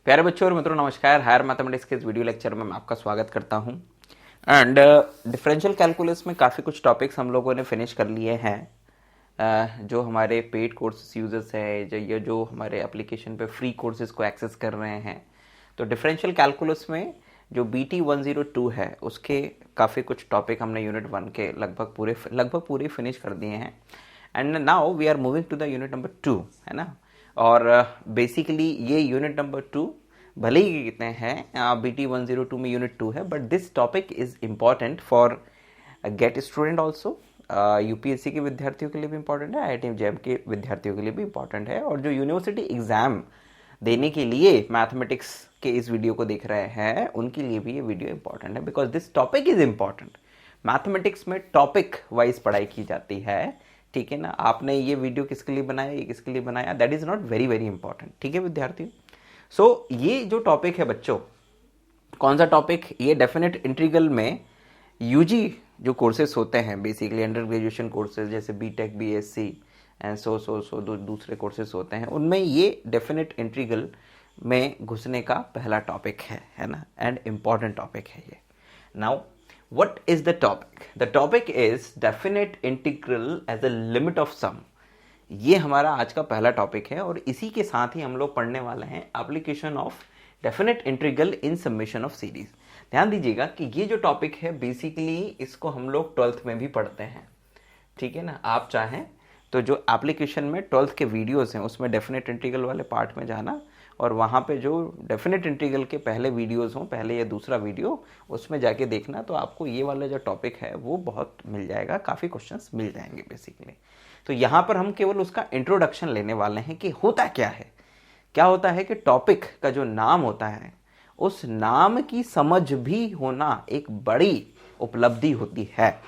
प्यारे बच्चों और मित्रों नमस्कार। हायर मैथमेटिक्स के इस वीडियो लेक्चर में मैं आपका स्वागत करता हूं। एंड डिफरेंशियल कैलकुलस में काफ़ी कुछ टॉपिक्स हम लोगों ने फिनिश कर लिए हैं। जो हमारे पेड कोर्सेज यूजर्स है जो हमारे एप्लीकेशन पे फ्री कोर्सेज को एक्सेस कर रहे हैं, तो डिफरेंशियल कैलकुलस में जो BT 102 है उसके काफ़ी कुछ टॉपिक हमने यूनिट 1 के लगभग पूरे फिनिश कर दिए हैं। And now we are moving to the unit number 2, है ना। और बेसिकली ये यूनिट नंबर 2 भले ही कितने हैं, BT 102 में यूनिट 2 है, but this topic is important for GATE student also. UPSC के विद्यार्थियों के लिए भी इम्पोर्टेंट है, IIT JAM के विद्यार्थियों के लिए भी इम्पोर्टेंट है, और जो यूनिवर्सिटी एग्जाम देने के लिए मैथमेटिक्स के इस वीडियो को देख रहे हैं उनके लिए भी ये वीडियो इंपॉर्टेंट है, because this topic is important. Mathematics में टॉपिक वाइज पढ़ाई की जाती है, ठीक है ना। आपने ये वीडियो किसके लिए बनाया, ये किसके लिए बनाया, that is not very very important, ठीक है विद्यार्थियों। सो ये जो टॉपिक है बच्चों, कौन सा टॉपिक, ये डेफिनेट इंटीग्रल में यूजी जो कोर्सेज होते हैं, बेसिकली अंडर ग्रेजुएशन कोर्सेज जैसे BTech BSc एंड सो दूसरे कोर्सेज होते हैं, उनमें ये डेफिनेट इंटीग्रल में घुसने का पहला टॉपिक है ना, एंड इम्पॉर्टेंट टॉपिक है ये। Now what is the topic? The topic is definite integral as a limit of sum. ये हमारा आज का पहला टॉपिक है, और इसी के साथ ही हम लोग पढ़ने वाले हैं application of definite integral in summation of series. ध्यान दीजिएगा कि ये जो टॉपिक है बेसिकली इसको हम लोग 12th में भी पढ़ते हैं, ठीक है ना। आप चाहें तो जो एप्लीकेशन में 12th के वीडियोस हैं उसमें डेफिनेट इंटीग्रल वाले पार्ट में जाना, और वहाँ पे जो डेफिनेट इंटीग्रल के पहले वीडियोस हों, पहले या दूसरा वीडियो, उसमें जाके देखना, तो आपको ये वाला जो टॉपिक है वो बहुत मिल जाएगा, काफ़ी क्वेश्चंस मिल जाएंगे बेसिकली। तो यहाँ पर हम केवल उसका इंट्रोडक्शन लेने वाले हैं कि होता क्या है। क्या होता है कि टॉपिक का जो नाम होता है उस नाम की समझ भी होना एक बड़ी उपलब्धि होती है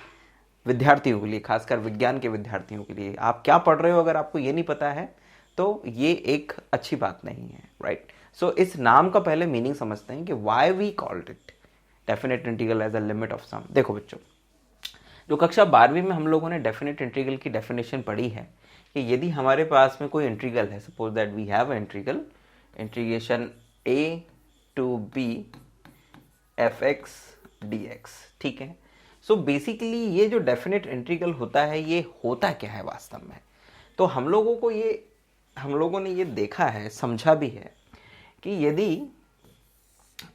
विद्यार्थियों के लिए, खासकर विज्ञान के विद्यार्थियों के लिए। आप क्या पढ़ रहे हो अगर आपको ये नहीं पता है तो ये एक अच्छी बात नहीं है, राइट। सो इस नाम का पहले मीनिंग समझते हैं कि why we called it definite integral as a limit of sum. देखो बच्चों, जो कक्षा 12वीं में हम लोगों ने डेफिनेट इंटीग्रल की डेफिनेशन पढ़ी है कि यदि हमारे पास में कोई इंटीग्रल है, suppose that we have integral integration a to b fx dx, ठीक है। सो बेसिकली ये जो डेफिनेट इंटीग्रल होता है ये होता क्या है वास्तव में, तो हम लोगों ने ये देखा है, समझा भी है कि यदि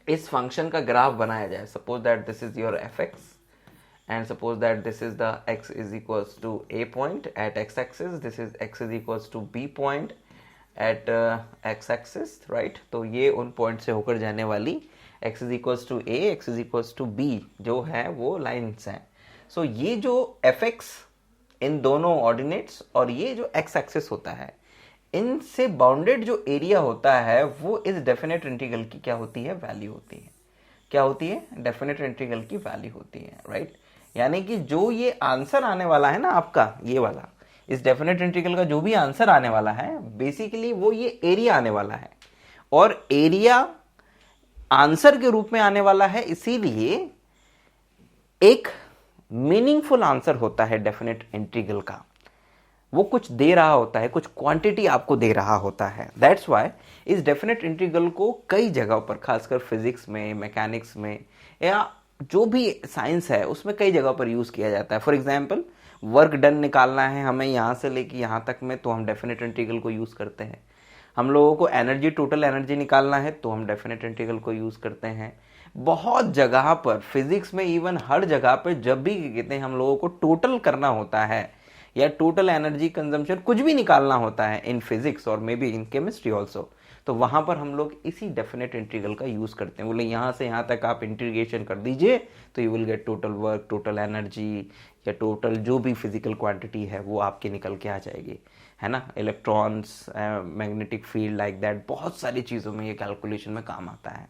इस फंक्शन का ग्राफ बनाया जाए, suppose that this is your fx and suppose that this is the x is equals to a point at x-axis, this is x is equals to b point at x-axis, right। तो ये उन point से होकर जाने वाली x is equals to a, x is equals to b जो है वो लाइन्स हैं। सो ये जो fx इन दोनों ऑर्डिनेट्स और ये जो x-axis होता है, इनसे बाउंडेड जो एरिया होता है वो इस डेफिनेट इंटीग्रल की क्या होती है, वैल्यू होती है। क्या होती है? डेफिनेट इंटीग्रल की वैल्यू होती है, राइट। यानी कि जो ये आंसर आने वाला है ना आपका, ये वाला, इस डेफिनेट इंटीग्रल का जो भी आंसर आने वाला है बेसिकली वो ये एरिया आने वाला है, और एरिया आंसर के रूप में आने वाला है, इसीलिए एक मीनिंगफुल आंसर होता है डेफिनेट इंटीग्रल का। वो कुछ दे रहा होता है, कुछ क्वांटिटी आपको दे रहा होता है। दैट्स वाई इस डेफिनेट इंटीग्रल को कई जगहों पर, खासकर फिजिक्स में, मैकेनिक्स में, या जो भी साइंस है उसमें कई जगह पर यूज किया जाता है। फॉर एग्जाम्पल, वर्क डन निकालना है हमें यहाँ से लेके यहाँ तक में, तो हम डेफिनेट इंटीग्रल को यूज करते हैं। हम लोगों को एनर्जी, टोटल एनर्जी निकालना है तो हम डेफिनेट इंटीग्रल को यूज करते हैं। बहुत जगह पर, फिजिक्स में इवन हर जगह पर जब भी कहते हैं हम लोगों को टोटल करना होता है या टोटल एनर्जी कंजम्पशन कुछ भी निकालना होता है इन फिजिक्स और may be in chemistry also, तो वहां पर हम लोग इसी डेफिनेट इंटीग्रल का यूज करते हैं। बोले यहाँ से यहाँ तक आप इंटीग्रेशन कर दीजिए तो you will get total work, total energy, या टोटल जो भी फिजिकल क्वांटिटी है वो आपके निकल के आ जाएगी, है ना। Electrons, magnetic field, like that, बहुत सारी चीज़ों में ये कैलकुलेशन में काम आता है।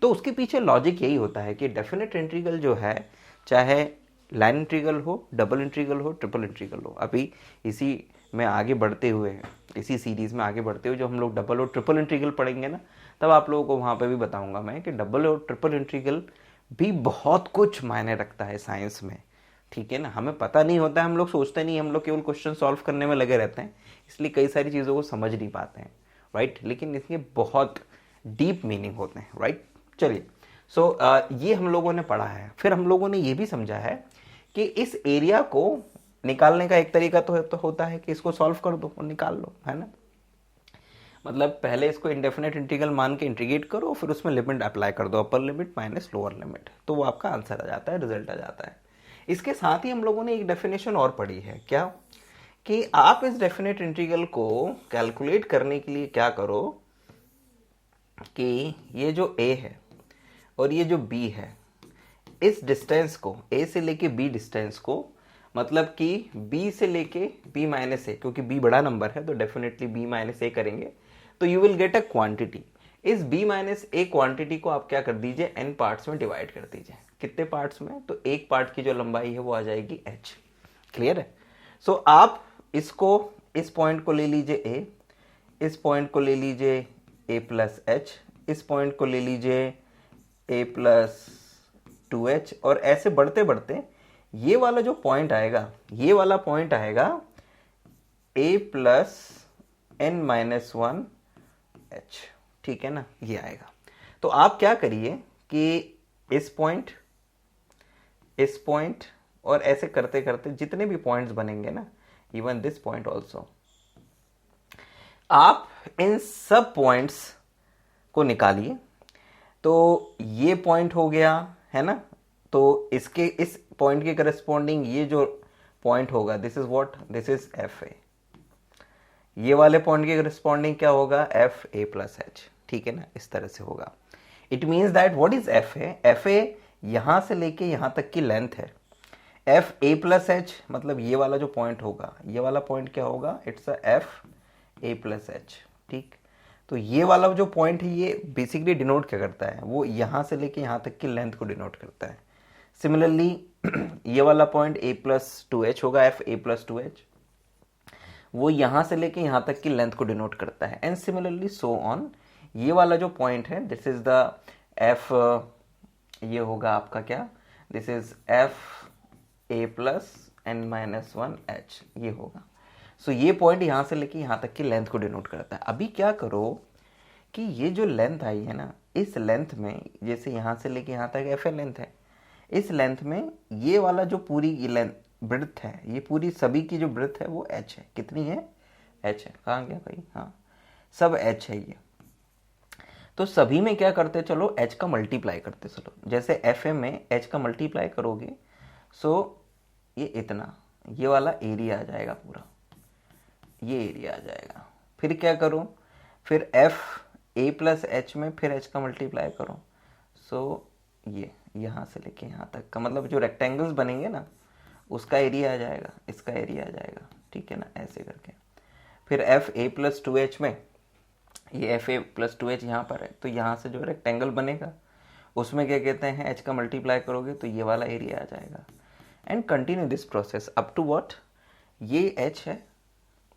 तो उसके पीछे लॉजिक यही होता है कि डेफिनेट इंटीग्रल जो है, चाहे लाइन इंटीग्रल हो, डबल इंटीग्रल हो, ट्रिपल इंटीग्रल हो, अभी इसी में आगे बढ़ते हुए, इसी सीरीज में आगे बढ़ते हुए जो हम लोग डबल और ट्रिपल इंटीग्रल पढ़ेंगे ना, तब आप लोगों को वहाँ पे भी बताऊंगा मैं कि डबल और ट्रिपल इंटीग्रल भी बहुत कुछ मायने रखता है साइंस में, ठीक है ना। हमें पता नहीं होता है, हम लोग सोचते नहीं, हम लोग केवल क्वेश्चन सॉल्व करने में लगे रहते हैं, इसलिए कई सारी चीज़ों को समझ नहीं पाते हैं, राइट। लेकिन इसके बहुत डीप मीनिंग होते हैं, राइट। चलिए, सो ये हम लोगों ने पढ़ा है। फिर हम लोगों ने ये भी समझा है कि इस एरिया को निकालने का एक तरीका तो होता है कि इसको सॉल्व कर दो और निकाल लो, है ना। मतलब पहले इसको इंडेफिनेट इंटीग्रल मान के इंटीग्रेट करो, फिर उसमें लिमिट अप्लाई कर दो, upper limit minus lower limit, तो वो आपका आंसर आ जाता है, रिजल्ट आ जाता है। इसके साथ ही हम लोगों ने एक डेफिनेशन और पढ़ी है, क्या, कि आप इस डेफिनेट इंटीग्रल को कैलकुलेट करने के लिए क्या करो कि ये जो a है और ये जो b है, इस डिस्टेंस को, a से लेके b डिस्टेंस को, मतलब कि b से लेके b माइनस ए, क्योंकि b बड़ा नंबर है तो डेफिनेटली b माइनस ए करेंगे, तो you will get a quantity. इस b माइनस ए क्वांटिटी को आप क्या कर दीजिए, n पार्ट्स में डिवाइड कर दीजिए। कितने पार्ट्स में, तो एक पार्ट की जो लंबाई है वो आ जाएगी h। क्लियर है। सो आप इसको, इस पॉइंट को ले लीजिए a, इस पॉइंट को ले लीजिए a प्लस एच, इस पॉइंट को ले लीजिए a प्लस 2h, और ऐसे बढ़ते बढ़ते ये वाला जो पॉइंट आएगा, ये वाला पॉइंट आएगा a plus n minus 1h, ठीक है ना, ये आएगा। तो आप क्या करिए कि इस पॉइंट और ऐसे करते करते जितने भी पॉइंट्स बनेंगे ना, इवन दिस पॉइंट ऑल्सो, आप इन सब पॉइंट्स को निकालिए। तो ये पॉइंट हो गया, है ना, तो इसके, इस पॉइंट के करस्पॉन्डिंग ये जो पॉइंट होगा, this is what, this is f a. ये वाले पॉइंट के करस्पॉन्डिंग क्या होगा, एफ ए प्लस एच, ठीक है ना, इस तरह से होगा। It means that what is f A, F A यहां से लेके यहां तक की लेंथ है। एफ ए प्लस एच मतलब ये वाला जो पॉइंट होगा, ये वाला पॉइंट क्या होगा, it's a F A plus H, ठीक। तो ये वाला जो पॉइंट है ये बेसिकली डिनोट क्या करता है, वो यहां से लेके यहां तक की लेंथ को डिनोट करता है। सिमिलरली ये वाला point a plus two H होगा, एफ ए प्लस टू एच, वो यहां से लेके यहां तक की लेंथ को डिनोट करता है। एंड सिमिलरली सो ऑन, ये वाला जो पॉइंट है, दिस इज द एफ, ये होगा आपका क्या, this is f A plus n minus 1h, ये होगा। सो ये पॉइंट यहां से लेके यहां तक की लेंथ को डिनोट करता है। अभी क्या करो कि ये जो लेंथ आई है ना, इस लेंथ में, जैसे यहां से लेके यहां तक एफ ए लेंथ है, इस लेंथ में ये वाला जो पूरी ये लेंथ ब्रेड्थ है, ये पूरी सभी की जो ब्रेड्थ है वो h है। कितनी है, h है। कहाँ गया भाई, हाँ, सब h है ये। तो सभी में क्या करते, चलो h का मल्टीप्लाई करते चलो। जैसे एफ ए में h का मल्टीप्लाई करोगे, सो ये इतना, ये वाला एरिया आ जाएगा पूरा, ये एरिया आ जाएगा। फिर क्या करो, फिर एफ ए प्लस एच में फिर h का मल्टीप्लाई करो, सो ये यहाँ से लेके यहाँ तक का, मतलब जो रेक्टेंगल्स बनेंगे ना उसका एरिया आ जाएगा, इसका एरिया आ जाएगा, ठीक है ना, ऐसे करके। फिर F A plus two H में, ये F A plus two H यहाँ पर है, तो यहाँ से जो रेक्टेंगल बनेगा उसमें क्या कहते हैं, एच का मल्टीप्लाई करोगे तो ये वाला एरिया आ जाएगा। And continue this process up to what, ये एच है,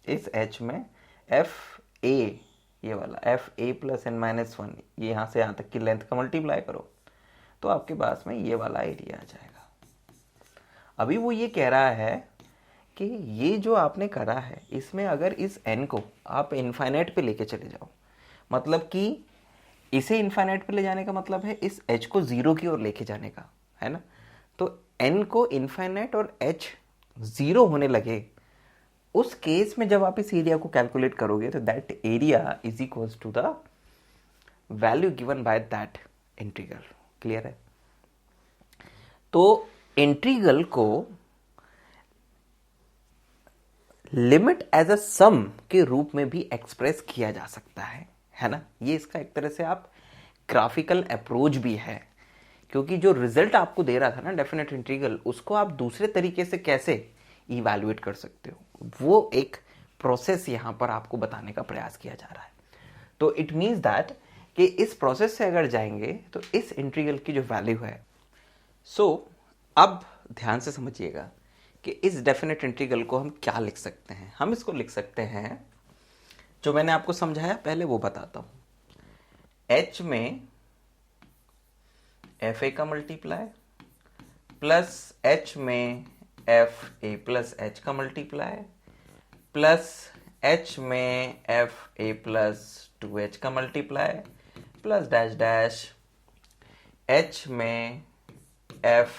इस एच में एफ ए, ये वाला एफ ए प्लस एन माइनस 1, ये यहाँ से यहाँ तक की लेंथ का मल्टीप्लाई करो तो आपके पास में ये वाला एरिया आ जाएगा। अभी वो ये कह रहा है कि ये जो आपने करा है, इसमें अगर इस n को आप इनफाइनाइट पे लेके चले जाओ, मतलब कि इसे इनफाइनाइट पे ले जाने का मतलब है इस h को जीरो की ओर लेके जाने का, है ना। तो n को इनफाइनाइट और h जीरो होने लगे, उस केस में जब आप इस एरिया को कैलकुलेट करोगे तो that area is equals to the value given by that integral. Clear है। तो इंटीग्रल को लिमिट एज अ सम के रूप में भी एक्सप्रेस किया जा सकता है ना। ये इसका एक तरह से आप ग्राफिकल अप्रोच भी है, क्योंकि जो रिजल्ट आपको दे रहा था ना डेफिनेट इंटीग्रल, उसको आप दूसरे तरीके से कैसे इवैल्यूएट कर सकते हो, वो एक प्रोसेस यहां पर आपको बताने का प्रयास किया जा रहा है। तो इट मीन्स दैट कि इस प्रोसेस से अगर जाएंगे तो इस इंटीग्रल की जो वैल्यू है, सो अब ध्यान से समझिएगा कि इस डेफिनेट इंटीग्रल को हम क्या लिख सकते हैं। हम इसको लिख सकते हैं, जो मैंने आपको समझाया पहले वो बताता हूं। h में एफ ए का मल्टीप्लाई प्लस h में एफ ए प्लस एच का मल्टीप्लाई प्लस h में F A plus two H का multiply plus dash dash h में f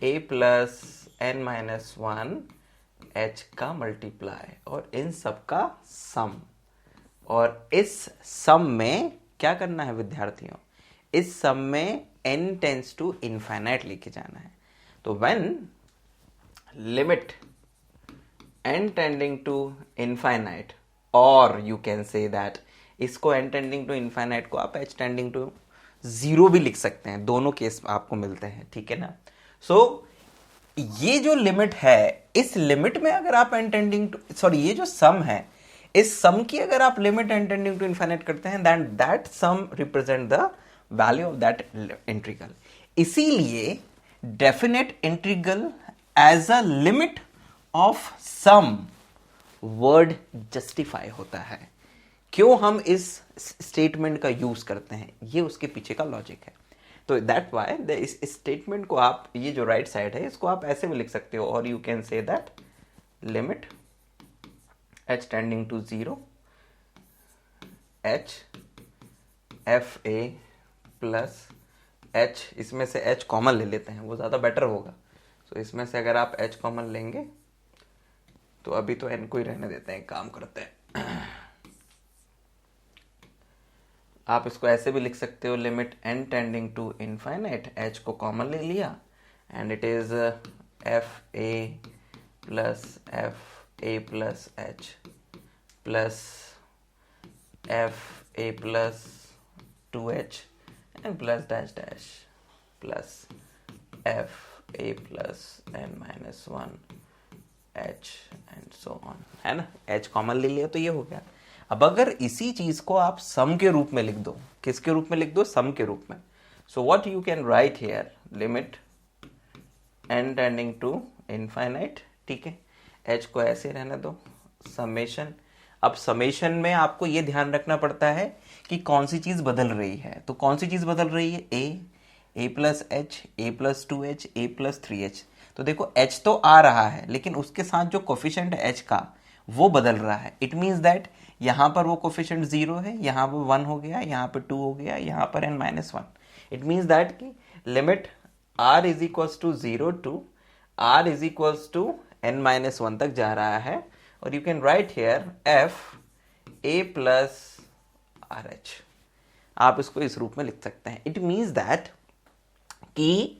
a plus n minus one h का मल्टीप्लाई और इन सब का सम। और इस सम में क्या करना है विद्यार्थियों, इस सम में n टेंस टू इनफाइनाइट लेके जाना है। तो when limit n tending to infinite, और यू कैन से दैट इसको n टेंडिंग टू इनफाइनाइट को आप h टेंडिंग टू जीरो भी लिख सकते हैं, दोनों केस आपको मिलते हैं, ठीक है ना। सो ये जो लिमिट है, इस लिमिट में अगर आप n टेंडिंग टू, सॉरी ये जो सम है, इस सम की अगर आप limit n tending to infinite करते हैं, then that sum represent the value of that integral. इसीलिए definite integral as a limit of sum word justify होता है। क्यों हम इस स्टेटमेंट का यूज करते हैं, ये उसके पीछे का लॉजिक है। तो दैट वाई इस स्टेटमेंट को आप, ये जो राइट साइड है इसको आप ऐसे भी लिख सकते हो, और you can say that limit h tending to zero h f a plus h, इसमें से h कॉमन ले लेते हैं, वो ज़्यादा बेटर होगा। तो इसमें से अगर आप h कॉमन लेंगे तो अभी तो n को ही रहने देते हैं, काम करते हैं। आप इसको ऐसे भी लिख सकते हो, limit n tending to infinite, h को कॉमन ले लिया and it is f a plus f a plus h plus f a plus 2h and plus dash dash plus f a plus n minus one h and so on, है ना। h common ले लिया तो ये हो गया। अब अगर इसी चीज को आप सम के रूप में लिख दो, किसके रूप में लिख दो, सम के रूप में। So what you can write here, limit n tending to infinite, ठीक है, h को ऐसे रहने दो, समेशन। अब समेशन में आपको ये ध्यान रखना पड़ता है कि कौन सी चीज बदल रही है। तो कौन सी चीज बदल रही है, a plus h, a plus 2h, a plus 3h। तो देखो h तो आ रहा है, लेकिन उसके साथ जो कोफिशिएंट है h का, वो बदल रहा है। इट मीन्स दैट यहां पर वो कोफिशिएंट 0 है, यहां पर 1 हो गया, यहां पर 2 हो गया, यहां पर n minus one. It means that कि limit r is equals to 0 to r is equals to n minus one तक जा रहा है। और you can write here f a plus R H, आप इसको इस रूप में लिख सकते हैं। इट मीन्स दैट कि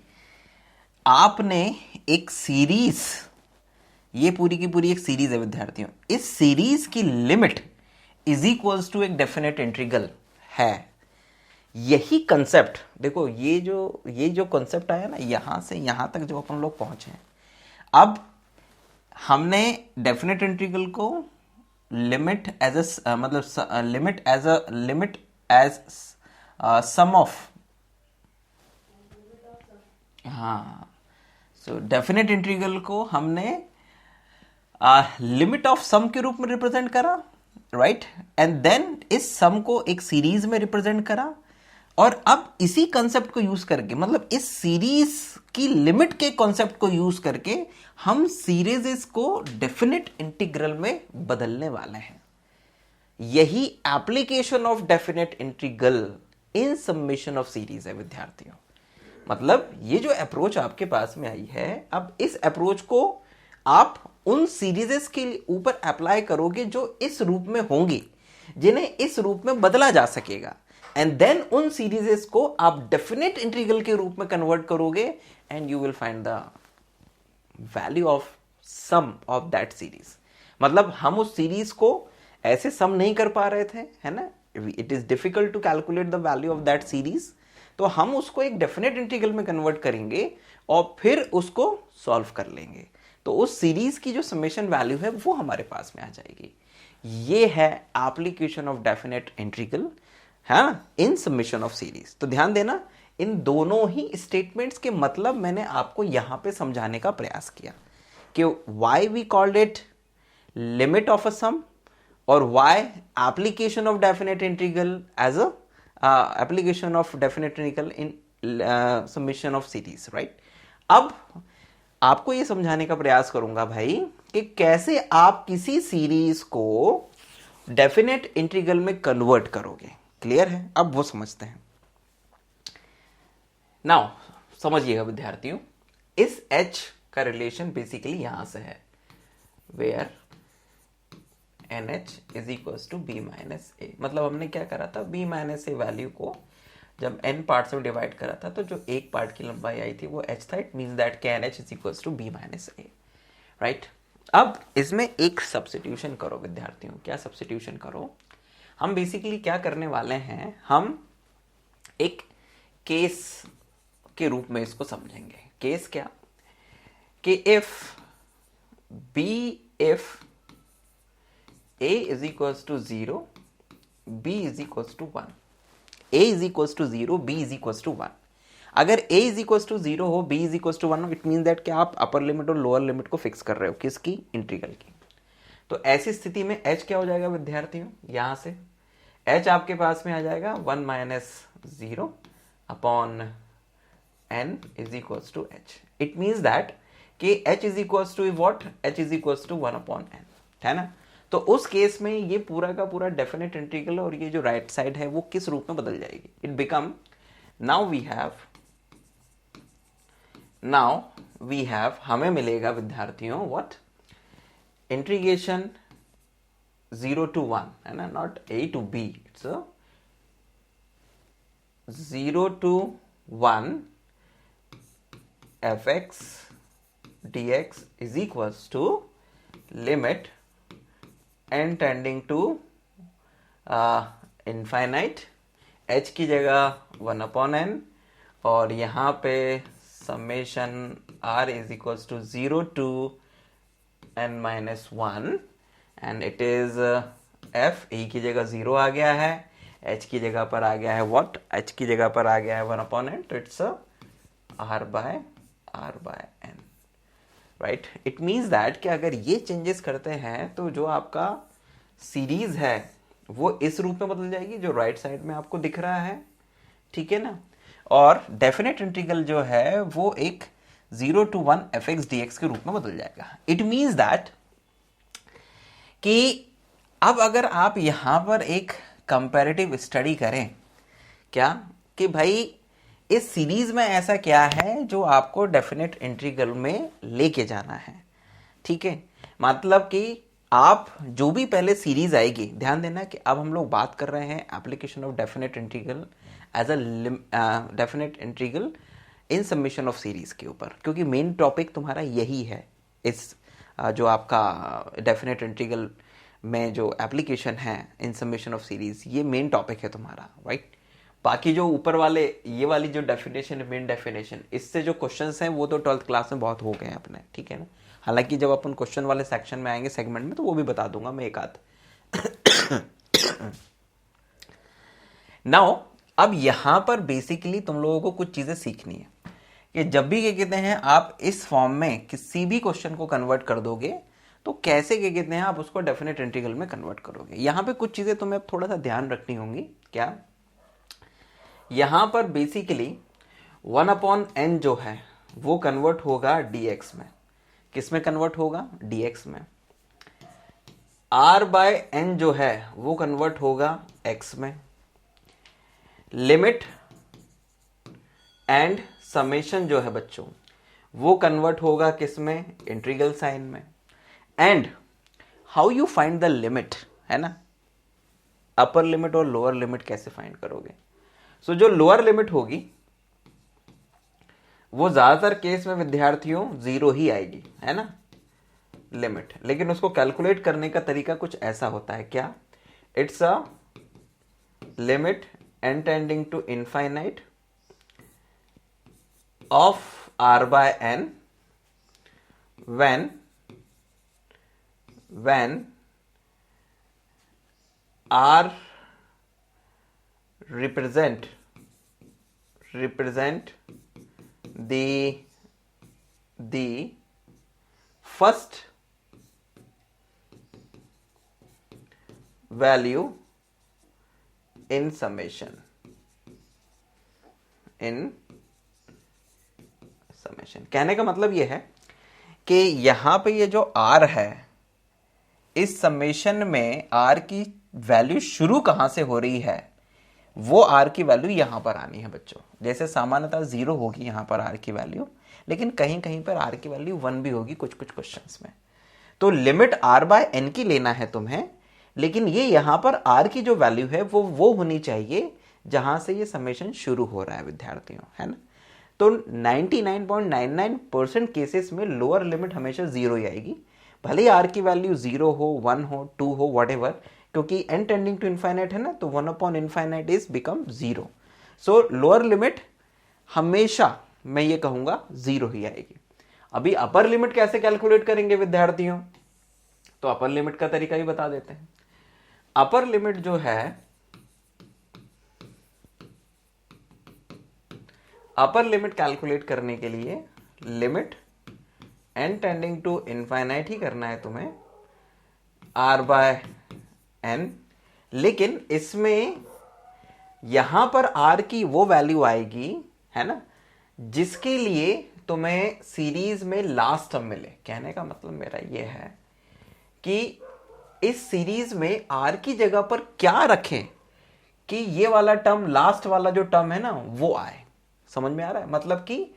आपने एक सीरीज, ये पूरी की पूरी एक सीरीज है विद्यार्थियों, इस सीरीज की लिमिट इज इक्वल्स टू एक डेफिनेट इंटीग्रल है। यही कंसेप्ट देखो, ये जो कंसेप्ट आया ना, यहां से यहां तक जो अपन लोग पहुंचे हैं, अब हमने डेफिनेट इंटीग्रल को लिमिट एज अ मतलब लिमिट एज सम ऑफ, हाँ, सो डेफिनेट इंटीग्रल को हमने लिमिट ऑफ सम के रूप में रिप्रेजेंट करा, राइट, एंड देन इस सम को एक सीरीज में रिप्रेजेंट करा। और अब इसी कंसेप्ट को यूज करके, मतलब इस सीरीज की लिमिट के कॉन्सेप्ट को यूज करके हम सीरीजेस को डेफिनेट इंटीग्रल में बदलने वाले हैं। यही application of definite integral in summation of series है विद्यार्थियों। मतलब ये जो अप्रोच आपके पास में आई है, अब इस अप्रोच को आप उन सीरीजेस के ऊपर अप्लाई करोगे जो इस रूप में होंगी, जिन्हें इस रूप में बदला जा सकेगा, एंड देन उन सीरीजेस को आप डेफिनेट इंटीग्रल के रूप में कन्वर्ट करोगे and you will find the value of sum of that series. मतलब हम उस सीरीज को ऐसे सम नहीं कर पा रहे थे, है ना, it is difficult to calculate the value of that series, तो हम उसको एक डेफिनेट इंटीग्रल में कन्वर्ट करेंगे और फिर उसको सॉल्व कर लेंगे, तो उस सीरीज की जो समेशन वैल्यू है वो हमारे पास में आ जाएगी। ये है एप्लीकेशन ऑफ डेफिनेट इंटीग्रल, है ना, इन समेशन ऑफ सीरीज। तो ध्यान देना, इन दोनों ही स्टेटमेंट्स के मतलब मैंने आपको यहां पे समझाने का प्रयास किया कि why we called it limit of a sum और why application of definite integral as a application of definite integral in summation of series, right. अब आपको ये समझाने का प्रयास करूंगा भाई कि कैसे आप किसी सीरीज को डेफिनेट इंटीग्रल में कन्वर्ट करोगे। क्लियर है? अब वो समझते हैं। नाउ समझिएगा विद्यार्थियों, इस h का रिलेशन बेसिकली यहां से है, where NH is equal to B minus A. मतलब हमने क्या करा था, B माइनस ए वैल्यू को जब n पार्ट्स में डिवाइड करा था तो जो एक पार्ट की लंबाई आई थी वो h था। इट मीन्स दैट के NH is equal to B minus A, right. अब इसमें एक सब्स्टिट्यूशन करो विद्यार्थियों। क्या सब्स्टिट्यूशन करो? हम बेसिकली क्या करने वाले हैं, हम एक केस के रूप में इसको समझेंगे। केस क्या कि if a is equals to 0, b is equals to 1, a is equals to 0, b is equals to 1। अगर a is equals to 0 हो, b is equals to 1 हो, इट मीन दैट कि आप अपर लिमिट और lower limit को fix कर रहे हो, किसकी? इंटीग्रल की। तो ऐसी स्थिति में h क्या हो जाएगा विद्यार्थियों? यहां से h आपके पास में आ जाएगा 1 minus 0 upon n is equals to h। It means that कि h is equals to what? h is equals to 1 upon n, है ना। तो उस केस में ये पूरा का पूरा डेफिनेट इंटीग्रल और ये जो राइट साइड है वो किस रूप में बदल जाएगी? It become, now we have हमें मिलेगा विद्यार्थियों व्हाट? इंटीग्रेशन 0 to 1, है ना, not a to b, it's 0 to 1 fx dx is equals to limit n tending to infinite, h की जगह 1 अपॉन n, और यहाँ पे summation r is equals to 0 to n minus 1 and it is f। e की जगह 0 आ गया है, h की जगह पर आ गया है व्हाट? h की जगह पर आ गया है 1 अपॉन n, तो it's r by n, right. It means that कि अगर ये चेंजेस करते हैं तो जो आपका सीरीज है वो इस रूप में बदल जाएगी जो राइट साइड में आपको दिख रहा है, ठीक है ना। और डेफिनेट इंटीग्रल जो है वो एक 0 to 1 fx dx के रूप में बदल जाएगा। इट मीन्स दैट कि अब अगर आप यहां पर एक कंपैरेटिव स्टडी करें, क्या कि भाई इस सीरीज में ऐसा क्या है जो आपको डेफिनेट इंटीग्रल में लेके जाना है, ठीक है। मतलब कि आप जो भी पहले सीरीज आएगी, ध्यान देना कि अब हम लोग बात कर रहे हैं application of definite integral as a definite integral in summation of series के ऊपर, क्योंकि मेन टॉपिक तुम्हारा यही है। इस जो आपका डेफिनेट इंटीग्रल में जो एप्लीकेशन है इन समेशन ऑफ सीरीज, ये मेन टॉपिक है तुम्हारा, राइट। बाकी जो ऊपर वाले ये वाली जो डेफिनेशन, मेन डेफिनेशन, इससे जो क्वेश्चंस हैं वो तो 12th क्लास में बहुत हो गए हैं अपने, ठीक है ना। हालांकि जब अपन क्वेश्चन वाले सेक्शन में आएंगे सेगमेंट में तो वो भी बता दूंगा मैं एक आध। नाउ अब यहां पर बेसिकली तुम लोगों को कुछ चीजें सीखनी है कि जब भी क्या कहते हैं आप इस फॉर्म में किसी भी क्वेश्चन को कन्वर्ट कर दोगे तो कैसे क्या कहते हैं आप उसको डेफिनेट इंटीग्रल में कन्वर्ट करोगे। यहां पे कुछ चीजें तुम्हें थोड़ा सा ध्यान रखनी होंगी। क्या? यहां पर बेसिकली 1 अपॉन n जो है वो कन्वर्ट होगा dx में। किस में कन्वर्ट होगा? dx में। r बाय n जो है वो कन्वर्ट होगा x में। लिमिट एंड समेशन जो है बच्चों वो कन्वर्ट होगा किस में? इंटीग्रल साइन में। And how you find the limit, है ना, अपर लिमिट और लोअर लिमिट कैसे फाइंड करोगे? सो जो लोअर लिमिट होगी वो ज्यादातर केस में विद्यार्थियों 0 ही आएगी, है ना, लिमिट। लेकिन उसको कैलकुलेट करने का तरीका कुछ ऐसा होता है। क्या? It's a limit n tending to infinite of r by n when r represent the first value in summation, कहने का मतलब यह है कि यहां पे ये जो r है इस समेशन में r की वैल्यू शुरू कहां से हो रही है? वो आर की वैल्यू यहां पर आनी है बच्चों। जैसे सामान्यतः 0 होगी यहां पर आर की वैल्यू, लेकिन कहीं कहीं पर आर की वैल्यू 1 भी होगी कुछ कुछ क्वेश्चंस में। तो लिमिट आर बाय एन की लेना है तुम्हें, लेकिन ये यहां पर आर की जो वैल्यू है वो होनी चाहिए जहां से ये समेशन शुरू हो रहा है विद्यार्थियों, है ना। तो 99.99% केसेस में लोअर लिमिट हमेशा 0 ही आएगी, भले ही आर की वैल्यू 0 हो, 1 हो, 2 हो, व्हाटएवर, क्योंकि n टेंडिंग टू इनफाइनाइट है ना, तो 1 upon infinite is become 0। So lower limit हमेशा मैं ये कहूंगा 0 ही आएगी। अभी अपर लिमिट कैसे कैलकुलेट करेंगे विद्यार्थियों, तो अपर लिमिट का तरीका भी बता देते हैं। अपर लिमिट जो है, अपर लिमिट कैलकुलेट करने के लिए limit n tending to infinite ही करना है तुम्हें, r बाय n, लेकिन इसमें यहां पर r की वो वैल्यू आएगी, है ना, जिसके लिए तुम्हें सीरीज में लास्ट टर्म मिले। कहने का मतलब मेरा ये है कि इस सीरीज में r की जगह पर क्या रखें कि ये वाला टर्म, लास्ट वाला जो टर्म है ना, वो आए। समझ में आ रहा है, मतलब कि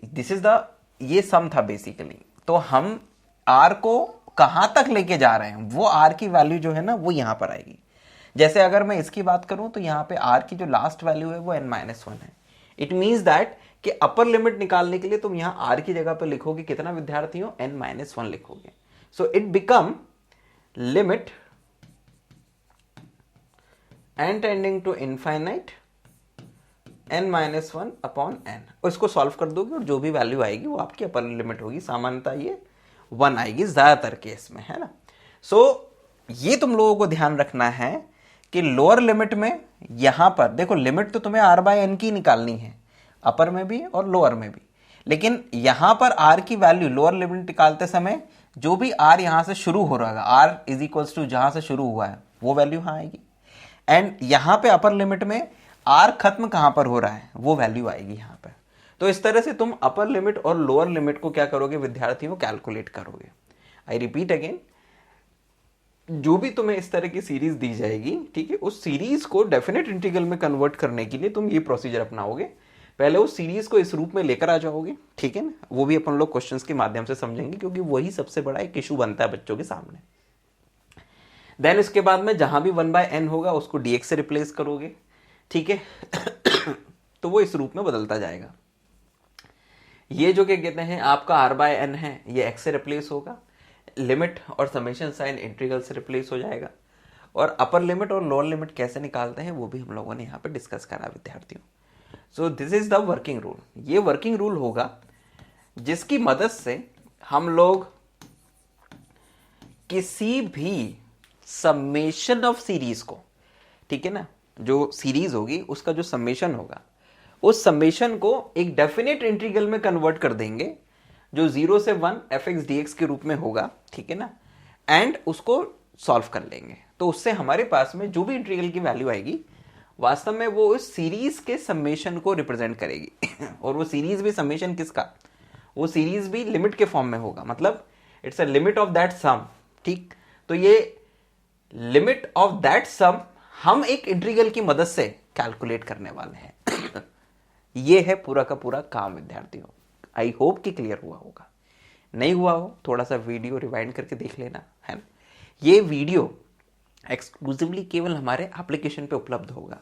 दिस इज द, ये सम था बेसिकली। तो हम r को कहां तक लेके जा रहे हैं, वो r की वैल्यू जो है ना वो यहां पर आएगी। जैसे अगर मैं इसकी बात करूं तो यहां पे r की जो लास्ट वैल्यू है वो n-1 है। इट मींस दैट कि अपर लिमिट निकालने के लिए तुम यहां r की जगह पर लिखोगे कितना विद्यार्थियों, n-1 लिखोगे। So it become limit n tending to infinite n-1 upon n, इसको सॉल्व कर दोगे और जो भी वैल्यू आएगी वो आपकी अपर लिमिट होगी। सामान्यतः ये 1 आएगी ज्यादातर केस में, है ना। सो ये तुम लोगों को ध्यान रखना है कि लोअर लिमिट में यहां पर देखो, लिमिट तो तुम्हें r बाय n की निकालनी है, अपर में भी और लोअर में भी, लेकिन यहां पर r की वैल्यू लोअर लिमिट निकालते समय जो भी r यहां से शुरू हो रहा है, r इज इक्वल्स टू जहां से शुरू हुआ है वो वैल्यू यहां आएगी, एंड यहां पे अपर लिमिट में r खत्म कहां पर हो रहा है वो वैल्यू आएगी यहां पर। तो इस तरह से तुम अपर लिमिट और लोअर लिमिट को क्या करोगे विद्यार्थियों, कैलकुलेट करोगे। आई रिपीट अगेन, जो भी तुम्हें इस तरह की सीरीज दी जाएगी, ठीक है, उस सीरीज को डेफिनेट इंटीग्रल में कन्वर्ट करने के लिए तुम ये प्रोसीजर अपनाओगे। पहले उस सीरीज को इस रूप में लेकर आ जाओगे, ठीक है ना, वो भी अपन लोग क्वेश्चंस के माध्यम से समझेंगे, क्योंकि वही सबसे बड़ा एक इशू बनता है बच्चों के सामने। देन इसके बाद में जहां भी 1/n होगा उसको dx से रिप्लेस करोगे, ठीक है। तो वो इस रूप में बदलता जाएगा। ये जो क्या कहते हैं आपका r/n है, ये x से रिप्लेस होगा, लिमिट और समेशन साइन इंटीग्रल से रिप्लेस हो जाएगा, और अपर लिमिट और लोअर लिमिट कैसे निकालते हैं वो भी हम लोगों ने यहाँ पे डिस्कस करा विद्यार्थियों। सो this is the working rule. ये वर्किंग रूल होगा जिसकी मदद से हम लोग किसी भी समेशन ऑफ सीरीज को, ठीक है ना, जो सीरीज होगी उसका जो समेशन होगा, उस समेशन को एक डेफिनेट इंटीग्रल में कन्वर्ट कर देंगे जो 0 से 1 fx dx के रूप में होगा, ठीक है ना, एंड उसको सॉल्व कर लेंगे। तो उससे हमारे पास में जो भी इंटीग्रल की वैल्यू आएगी वास्तव में वो उस सीरीज के समेशन को रिप्रेजेंट करेगी। और वो सीरीज भी समेशन किसका, वो सीरीज भी लिमिट के फॉर्म में होगा, मतलब it's a limit of that sum, ठीक। तो ये लिमिट ऑफ दैट सम हम एक इंटीग्रल की मदद से कैलकुलेट करने वाले हैं। ये है पूरा का पूरा काम विद्यार्थियों। आई होप कि क्लियर हुआ होगा, नहीं हुआ हो थोड़ा सा वीडियो रिवाइंड करके देख लेना, है ना। ये वीडियो एक्सक्लूसिवली केवल हमारे एप्लीकेशन पे उपलब्ध होगा।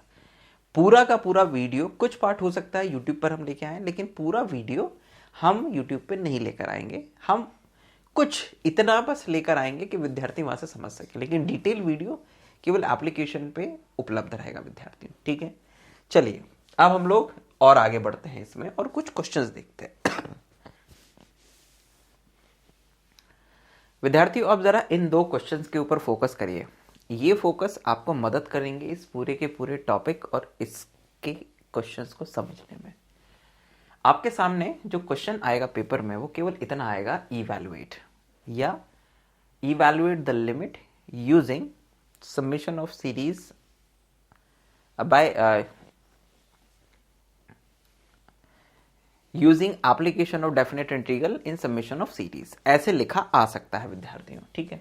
पूरा का पूरा वीडियो, कुछ पार्ट हो सकता है यूट्यूब पर हम लेके आए, लेकिन पूरा वीडियो हम यूट्यूब पे नहीं लेकर आएंगे। हम कुछ इतना बस लेकर आएंगे कि विद्यार्थी वहां से समझ सके, लेकिन डिटेल वीडियो केवल एप्लीकेशन पे उपलब्ध रहेगा विद्यार्थियों, ठीक है। चलिए अब हम लोग और आगे बढ़ते हैं इसमें और कुछ क्वेश्चंस देखते हैं। विद्यार्थियों अब जरा इन दो क्वेश्चंस के ऊपर फोकस करिए। ये फोकस आपको मदद करेंगे इस पूरे के पूरे टॉपिक और इसके क्वेश्चंस को समझने में। आपके सामने जो क्वेश्चन आएगा पेपर में वो केवल इतना आएगा, इवैल्यूएट या evaluate the limit using summation of series by using application of definite integral in summation of series, ऐसे लिखा आ सकता है विद्यार्थियों, ठीक है।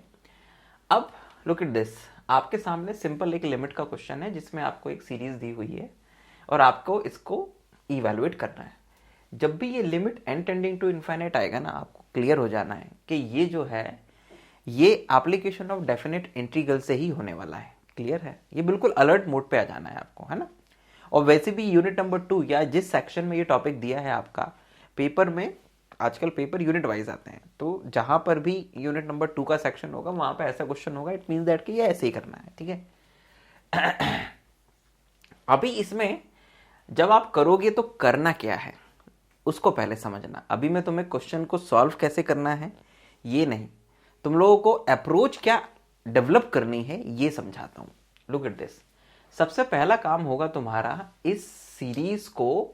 अब लुक एट दिस, आपके सामने सिंपल एक लिमिट का क्वेश्चन है जिसमें आपको एक सीरीज दी हुई है और आपको इसको इवैल्यूएट करना है। जब भी ये limit n tending to infinite आएगा ना, आपको क्लियर हो जाना है कि ये जो है ये एप्लीकेशन ऑफ डेफिनेट इंटीग्रल से ही होने वाला है। क्लियर है? ये बिल्कुल अलर्ट मोड पे आ जाना है आपको, है ना। और वैसे भी यूनिट नंबर 2 या जिस सेक्शन में ये टॉपिक दिया है आपका पेपर में, आजकल पेपर यूनिट वाइज आते हैं, तो जहां पर भी यूनिट नंबर 2 का सेक्शन होगा वहां पे ऐसा क्वेश्चन होगा, इट मींस दैट कि ये ऐसे ही करना है। ठीक है। अभी इसमें जब आप करोगे तो करना क्या है उसको पहले समझना। अभी मैं तुम्हें क्वेश्चन को सॉल्व कैसे करना है ये नहीं, तुम लोगों को अप्रोच क्या डेवलप करनी है ये समझाता हूं। Look at this. सबसे पहला काम होगा तुम्हारा इस सीरीज को,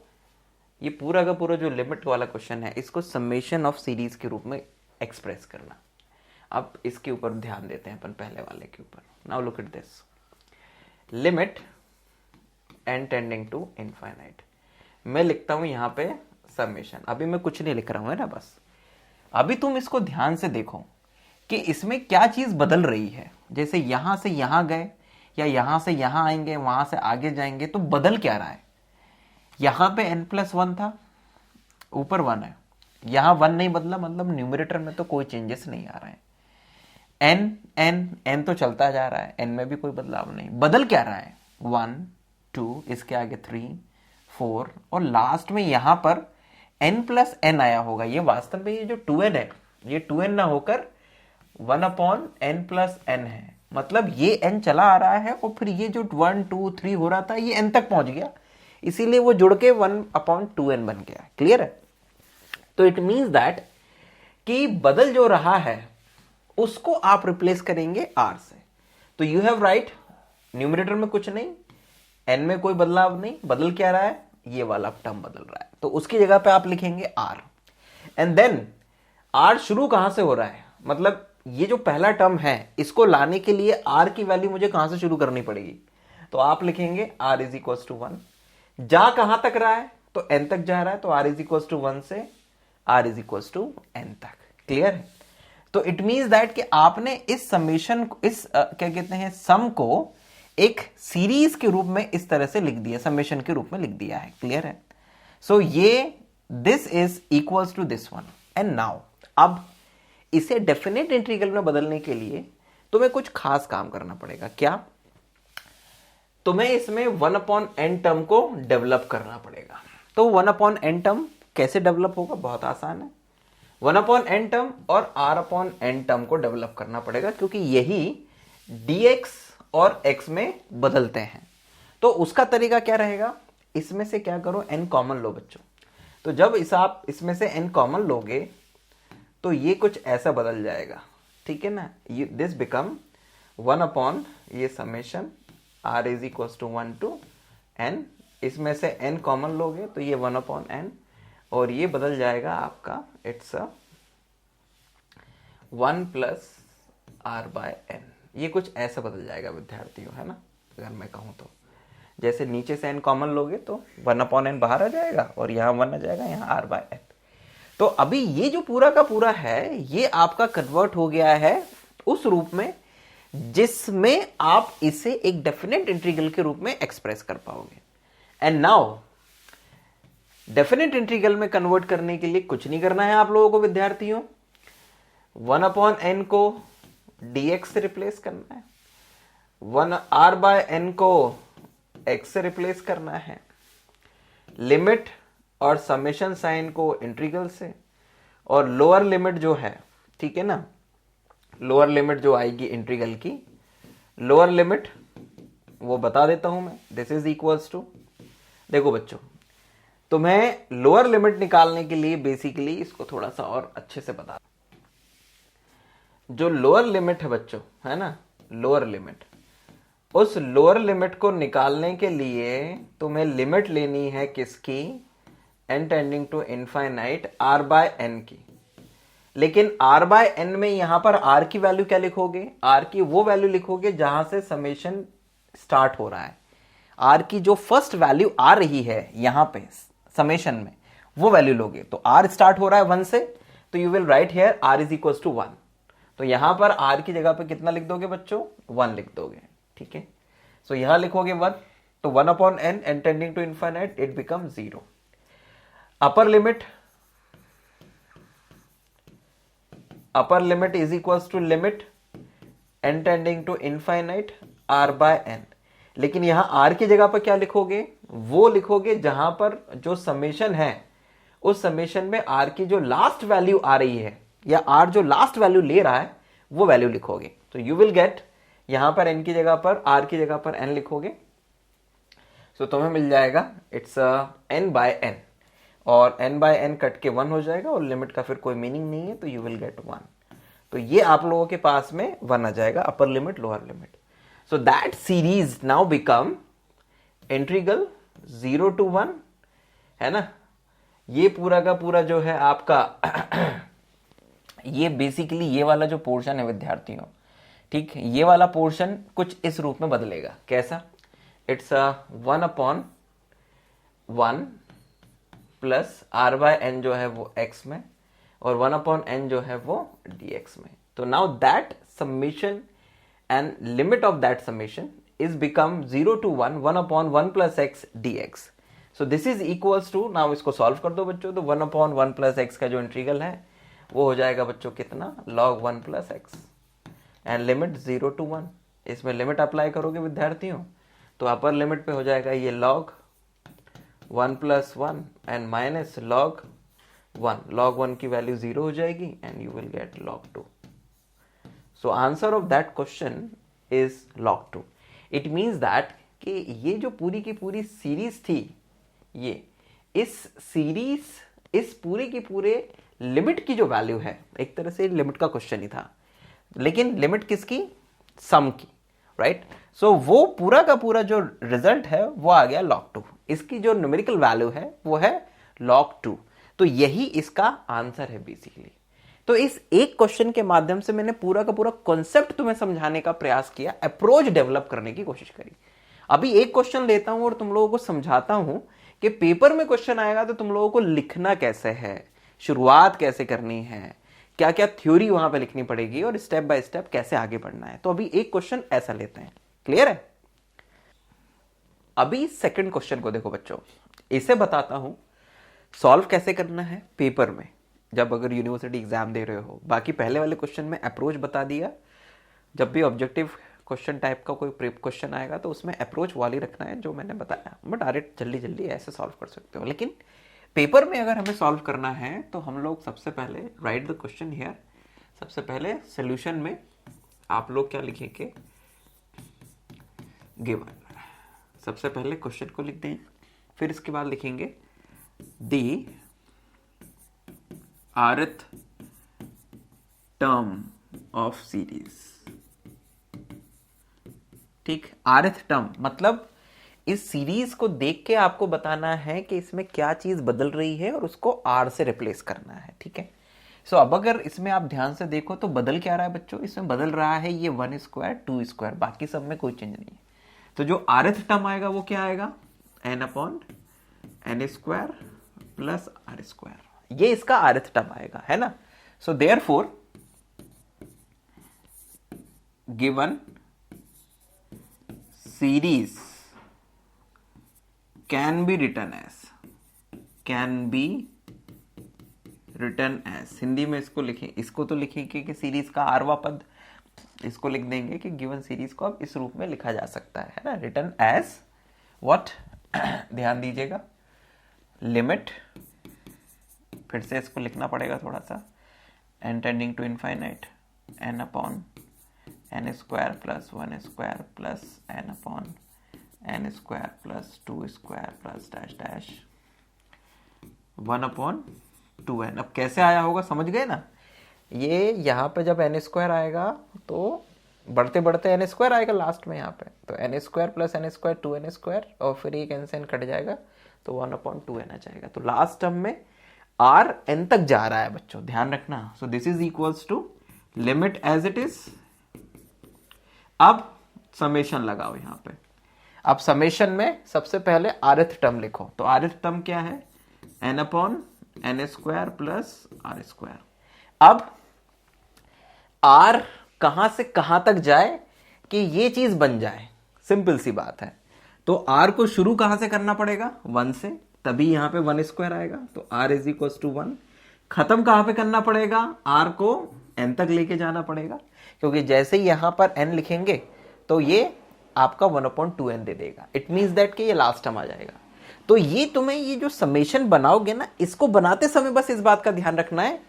ये पूरा का पूरा जो लिमिट वाला क्वेश्चन है इसको समेशन ऑफ सीरीज के रूप में एक्सप्रेस करना। अब इसके ऊपर ध्यान देते हैं अपन पहले वाले के ऊपर। Now look at this. Limit n tending to infinite, मैं लिखता हूं यहां पे समेशन। अभी मैं कुछ नहीं लिख रहा हूं, है ना, बस अभी तुम इसको ध्यान से देखो कि इसमें क्या चीज बदल रही है। जैसे यहां से यहां गए या यहां से यहां आएंगे, वहां से आगे जाएंगे, तो बदल क्या रहा है। यहां पे n+1 था, ऊपर 1 है, यहां 1 नहीं बदला, मतलब न्यूमरेटर में तो कोई चेंजेस नहीं आ रहा है। n तो चलता जा रहा है, n में भी कोई बदलाव नहीं। बदल क्या रहा है, 1 2, इसके आगे 3 4 और लास्ट में यहां पर n+n आया होगा। ये वास्तव में ये जो 2n है ये 2n ना होकर 1/n+n है, मतलब ये n चला आ रहा है और फिर ये जो 1 2 3 हो रहा था ये n तक पहुंच गया, इसीलिए वो जुड़ के 1/2n बन गया। क्लियर है? तो इट मींस दैट कि बदल जो रहा है उसको आप रिप्लेस करेंगे r से। तो यू हैव राइट, न्यूमरेटर में कुछ नहीं, n में कोई बदलाव नहीं, बदल क्या रहा है, ये वाला टर्म बदल रहा है, तो उसकी जगह पे आप लिखेंगे r। एंड देन r शुरू कहां से हो रहा है, मतलब ये जो पहला टर्म है इसको लाने के लिए r की वैल्यू मुझे कहां से शुरू करनी पड़ेगी, तो आप लिखेंगे r = 1। जा कहां तक रहा है, तो n तक जा रहा है, तो r = 1 से r = n तक। क्लियर है? तो इट मींस दैट कि आपने इस समेशन, इस क्या कहते हैं, सम को एक सीरीज के रूप में इस तरह से लिख दिया, समेशन के रूप में लिख दिया है। क्लियर है? सो ये this is equals to this one. And now अब इसे डेफिनेट इंटीग्रल में बदलने के लिए तुम्हें कुछ खास काम करना पड़ेगा। क्या? तुम्हें इसमें 1/n टर्म को डेवलप करना पड़ेगा। तो 1/n टर्म कैसे डेवलप होगा, बहुत आसान है। 1/n टर्म और r/n टर्म को डेवलप करना पड़ेगा, क्योंकि यही dx और x में बदलते हैं। तो उसका तरीका क्या रहेगा, इसमें से क्या करो, n कॉमन लो बच्चों। तो जब आप इसमें से n कॉमन लोगे तो ये कुछ ऐसा बदल जाएगा। ठीक है ना, दिस बिकम 1/, ये समेशन r = 1 to n, इसमें से n कॉमन लोगे तो ये 1/n और ये बदल जाएगा आपका, इट्स 1 + r/n। ये कुछ ऐसा बदल जाएगा विद्यार्थियों, है ना, अगर मैं कहूं तो। जैसे नीचे से n कॉमन लोगे तो 1/n बाहर आ जाएगा और यहाँ 1 आ जाएगा, यहाँ r/n। तो अभी ये जो पूरा का पूरा है ये आपका कन्वर्ट हो गया है उस रूप में जिसमें आप इसे एक डेफिनेट इंटीग्रल के रूप में एक्सप्रेस कर पाओगे। एंड नाउ डेफिनेट इंटीग्रल में कन्वर्ट करने के लिए कुछ नहीं करना है आप लोगों को विद्यार्थियों, 1/n को dx से रिप्लेस करना है, 1r/n को x से रिप्लेस करना है, लिमिट और समेशन साइन को इंटीग्रल से, और लोअर लिमिट जो है, ठीक है ना, लोअर लिमिट जो आएगी इंटीग्रल की, लोअर लिमिट वो बता देता हूं मैं, दिस इज इक्वल्स टू, देखो बच्चों तुम्हें लोअर लिमिट निकालने के लिए बेसिकली इसको थोड़ा सा और अच्छे से बता, जो लोअर लिमिट है बच्चों, है ना, लोअर लिमिट, उस लोअर लिमिट को निकालने के लिए तुम्हें लिमिट लेनी है किसकी, n tending to infinite r/n की। लेकिन r/n में यहां पर r की वैल्यू क्या लिखोगे, r की वो वैल्यू लिखोगे जहां से समेशन स्टार्ट हो रहा है। r की जो फर्स्ट वैल्यू आ रही है यहां पे समेशन में वो वैल्यू लोगे। तो r स्टार्ट हो रहा है 1 से, तो you will write here r = 1। तो यहां पर r की जगह पे कितना लिख दोगे बच्चों, 1 लिख दोगे, ठीक है। सो यहां लिखोगे 1, तो 1 upon n, n tending to infinite, it become 0। Upper limit is equals to limit n tending to infinite r by n। लेकिन यहां r की जगह पर क्या लिखोगे, वो लिखोगे जहां पर जो समेशन है उस समेशन में r की जो लास्ट वैल्यू आ रही है या r जो लास्ट वैल्यू ले रहा है वो वैल्यू लिखोगे। तो यू विल गेट, यहां पर n की जगह पर, r की जगह पर n लिखोगे, सो तुम्हें मिल जाएगा इट्स n बाय n, और n बाय n कट के 1 हो जाएगा और लिमिट का फिर कोई मीनिंग नहीं है, तो यू विल गेट 1। तो ये आप लोगों के पास में 1 आ जाएगा, अपर limit lower limit. So that series now become integral 0 to 1, है ना। ये पूरा का पूरा जो है आपका ये बेसिकली ये वाला जो पोर्शन है विद्यार्थियों, ठीक, ये वाला पोर्शन कुछ इस रूप में बदलेगा। कैसा, it's 1 upon 1 plus r by n जो है वो x में, और 1 अपॉन n जो है वो dx में। तो now that summation and limit of that summation is become 0 to 1, 1 upon 1 plus x dx। So this is equals to, now इसको सॉल्व कर दो बच्चों, तो 1 अपॉन 1 प्लस x का जो इंटीग्रल है वो हो जाएगा बच्चों कितना, log 1 plus x, and limit 0 to 1। इसमें लिमिट अप्लाई करोगे विद्यार्थियों तो अपर लिमिट पे हो जाएगा ये log 1 plus 1 and minus log 1, log 1 की वैल्यू 0 हो जाएगी and you will get log 2। So answer of that question is log 2। It means that कि ये जो पूरी की पूरी सीरीज थी, ये इस सीरीज, इस पूरे की पूरे लिमिट की जो वैल्यू है, एक तरह से लिमिट का क्वेश्चन ही था, लेकिन लिमिट किसकी, सम की, राइट। सो वो पूरा का पूरा जो रिजल्ट है वो आ गया log 2। इसकी जो न्यूमेरिकल वैल्यू है वो है log 2। तो यही इसका आंसर है बेसिकली। तो इस एक क्वेश्चन के माध्यम से मैंने पूरा का पूरा कॉन्सेप्ट तुम्हें समझाने का प्रयास किया, अप्रोच डेवलप करने की कोशिश करी। अभी एक क्वेश्चन लेता हूं और तुम लोगों को समझाता हूं कि पेपर में क्वेश्चन आएगा तो तुम लोगों को लिखना कैसे है, शुरुआत कैसे करनी है, क्या क्या थ्योरी वहां पे लिखनी पड़ेगी और स्टेप बाय स्टेप कैसे आगे बढ़ना है। तो अभी एक क्वेश्चन ऐसा लेते हैं, क्लियर है। अभी सेकंड क्वेश्चन को देखो बच्चों, इसे बताता हूं सॉल्व कैसे करना है पेपर में, जब अगर यूनिवर्सिटी एग्जाम दे रहे हो। बाकी पहले वाले क्वेश्चन में अप्रोच बता दिया, जब भी ऑब्जेक्टिव क्वेश्चन टाइप का कोई क्वेश्चन आएगा तो उसमें अप्रोच वाली रखना है जो मैंने बताया, बट डायरेक्ट जल्दी जल्दी ऐसे सॉल्व कर सकते हो। लेकिन पेपर में अगर हमें सॉल्व करना है तो हम लोग सबसे पहले राइट द क्वेश्चन हियर, सबसे पहले सॉल्यूशन में आप लोग क्या लिखेंगे, गिवन। सबसे पहले क्वेश्चन को लिख दें, फिर इसके बाद लिखेंगे दी rth टर्म ऑफ सीरीज, ठीक। rth टर्म मतलब इस सीरीज को देख के आपको बताना है कि इसमें क्या चीज बदल रही है और उसको r से रिप्लेस करना है, ठीक है। सो अब अगर इसमें आप ध्यान से देखो तो बदल क्या रहा है बच्चों, इसमें बदल रहा है ये 1 स्क्वायर 2 स्क्वायर, बाकी सब में कोई चेंज नहीं है। तो जो rth टर्म आएगा वो क्या आएगा, n upon n square plus r square, ये इसका rth टर्म आएगा, है ना। So therefore given series can be written as, Hindi में इसको लिखें, इसको तो लिखेंगे कि सीरीज का आरवा पद, इसको लिख देंगे कि गिवन सीरीज को अब इस रूप में लिखा जा सकता है ना, रिटन एज व्हाट, ध्यान दीजिएगा, लिमिट, फिर से इसको लिखना पड़ेगा थोड़ा सा, n tending to infinite n upon n square plus 1 square plus n upon n square plus 2 square plus dash dash 1 upon 2n। अब कैसे आया होगा समझ गए ना, ये यहाँ पे जब n स्क्वायर आएगा तो बढ़ते बढ़ते n स्क्वायर आएगा लास्ट में यहाँ पे, तो n square plus n square 2n square, और फिर एक n से n कट जाएगा तो 1 अपॉन 2n आ जाएगा। तो लास्ट टर्म में r n तक जा रहा है बच्चों, ध्यान रखना। So this is equals to limit as it is. अब समेशन लगाओ यहाँ पे, अब समेशन में सबसे पहले rth टर्म लिखो, तो rth टर्म क्या है, n upon n square plus r square. अब आर कहां से कहां तक जाए कि ये चीज बन जाए, सिंपल सी बात है। तो आर को शुरू कहां से करना पड़ेगा, 1 से, तभी यहां पे 1² आएगा। तो आर इज इक्वल टू 1। खत्म कहां पे करना पड़ेगा, आर को एन तक लेके जाना पड़ेगा, क्योंकि जैसे ही यहां पर एन लिखेंगे तो ये आपका 1/2n दे देगा। इट मीन्स दैट कि ये लास्ट टर्म आ जाएगा। तो ये तुम्हें ये जो समेशन बनाओगे ना, इसको बनाते समय बस इस बात का ध्यान रखना है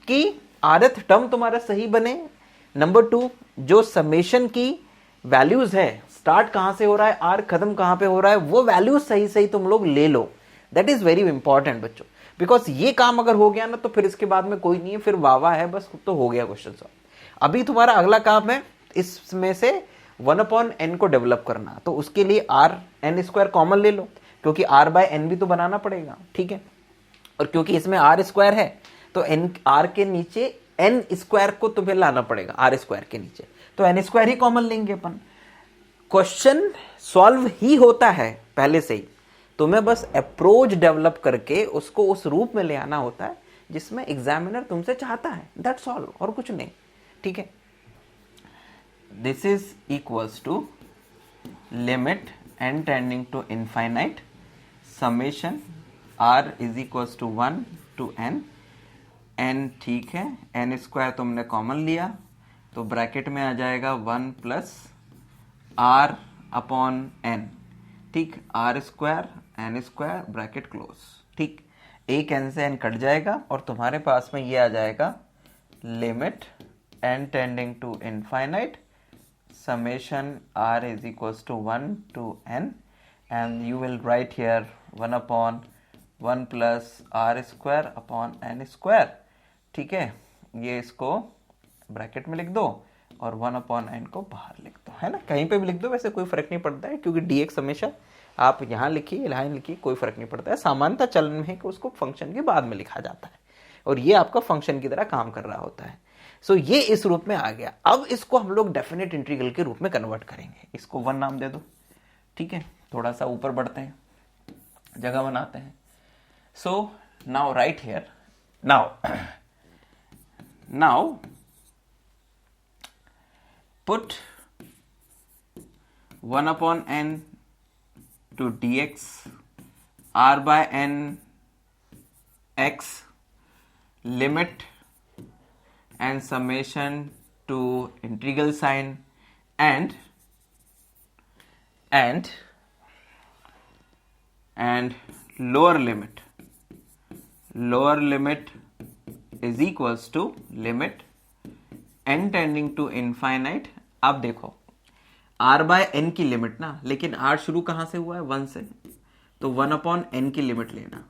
कि आरथ टर्म तुम्हारा सही बने। नंबर 2, जो समेशन की वैल्यूज है, स्टार्ट कहां से हो रहा है, आर खत्म कहां पे हो रहा है, वो वैल्यूज सही सही तुम लोग ले लो। दैट इज वेरी इंपॉर्टेंट बच्चों, बिकॉज ये काम अगर हो गया ना तो फिर इसके बाद में कोई नहीं है, फिर वावा है बस, तो हो गया क्वेश्चन सॉल्व। अभी तुम्हारा अगला काम है इसमें से 1/n को डेवलप करना। तो उसके लिए rn² कॉमन ले लो, क्योंकि r/n भी तो बनाना पड़ेगा, ठीक है। और क्योंकि इसमें r² है तो r के नीचे n² को तुम्हें लाना पड़ेगा, r² के नीचे, तो n² ही कॉमन लेंगे अपन। क्वेश्चन सॉल्व ही होता है पहले से ही, तुम्हें बस अप्रोच डेवलप करके उसको उस रूप में ले आना होता है जिसमें एग्जामिनर तुमसे चाहता है, दैट्स ऑल, और कुछ नहीं, ठीक है। This is equals to limit n tending to infinite summation r is equals to 1 to n। n ठीक है, n² तुमने कॉमन लिया तो ब्रैकेट में आ जाएगा 1 प्लस r/n, ठीक, r² n² ब्रैकेट क्लोज, ठीक। एक n से n कट जाएगा और तुम्हारे पास में ये आ जाएगा limit n tending to infinite summation r is equals to 1 to n, and you will write here 1/1 plus r² n², ठीक है। ये इसको ब्रैकेट में लिख दो और 1/n को बाहर लिख दो, है ना, कहीं पे भी लिख दो, वैसे कोई फर्क नहीं पड़ता है, क्योंकि dx हमेशा आप यहाँ लिखिए यहाँ लिखिए कोई फर्क नहीं पड़ता है। सामान्यतः चलन में है कि उसको फंक्शन के बाद में लिखा जाता है और ये आपका फंक्शन की तरह काम कर रहा होता है। सो ये इस रूप में आ गया। अब इसको हम लोग डेफिनेट इंटीग्रल के रूप में कन्वर्ट करेंगे। इसको 1 नाम दे दो, ठीक है। थोड़ा सा ऊपर बढ़ते हैं, जगह बनाते हैं। So now right here, now put 1/n to dx r/n x limit and summation to integral sign and lower limit is equals to limit n tending to infinite। अब देखो r/n की लिमिट ना, लेकिन r शुरू कहां से हुआ है, 1 से, तो 1/n की लिमिट लेना,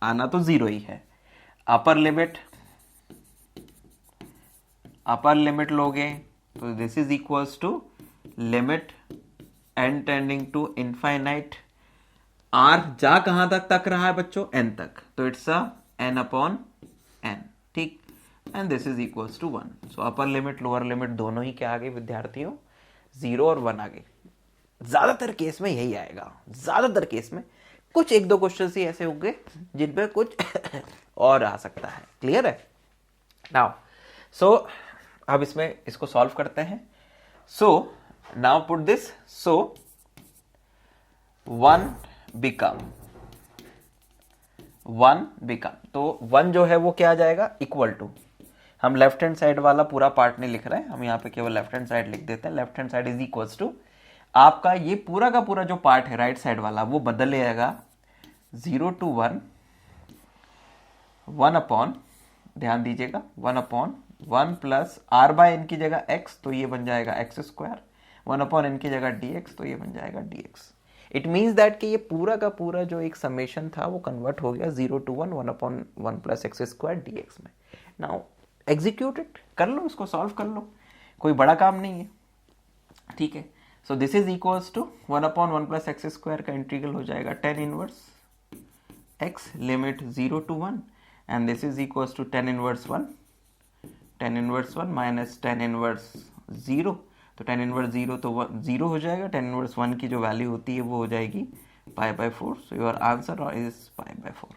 आना तो 0 ही है। अपर लिमिट लोगे तो this is equals to limit n tending to infinite, r जा कहां तक रहा है बच्चों, n तक, तो इट्स अ n/n, ठीक, and this is equals to 1। So upper limit lower limit दोनों ही क्या आ गए विद्यार्थियों, 0 और 1 आ गए। ज्यादातर केस में यही आएगा, ज्यादातर केस में, कुछ 1-2 क्वेश्चन ही ऐसे होंगे जिनमें कुछ और आ सकता है। क्लियर है नाउ? सो अब इसमें इसको सॉल्व करते हैं। So now put this, so 1 become, तो 1 जो है वो क्या आ जाएगा, इक्वल टू, हम लेफ्ट हैंड साइड वाला पूरा पार्ट नहीं लिख रहे हैं, हम यहाँ पे केवल लेफ्ट हैंड साइड लिख देते हैं। Left hand side is equals to, आपका ये पूरा का पूरा जो पार्ट है राइट साइड वाला वो बदल जाएगा 0 to 1 ध्यान दीजिएगा 1/1 प्लस r/n की जगह x, तो ये बन जाएगा x², 1/n की जगह dx, तो ये बन जाएगा dx। इट मीन्स दैट कि ये पूरा का पूरा जो एक समेशन था वो कन्वर्ट हो गया 0 to 1 प्लस x² dx में। नाउ एग्जीक्यूट इट, कर लो, इसको सॉल्व कर लो, कोई बड़ा काम नहीं है, ठीक है। So this is equals to 1/1 plus x² का इंटीग्रल हो जाएगा tan inverse x limit 0 to 1, and this is equals to tan inverse 1 minus tan inverse 0, तो tan इनवर्स 0 तो 0 हो जाएगा, tan इनवर्स 1 की जो वैल्यू होती है वो हो जाएगी π/4। So your answer is π/4।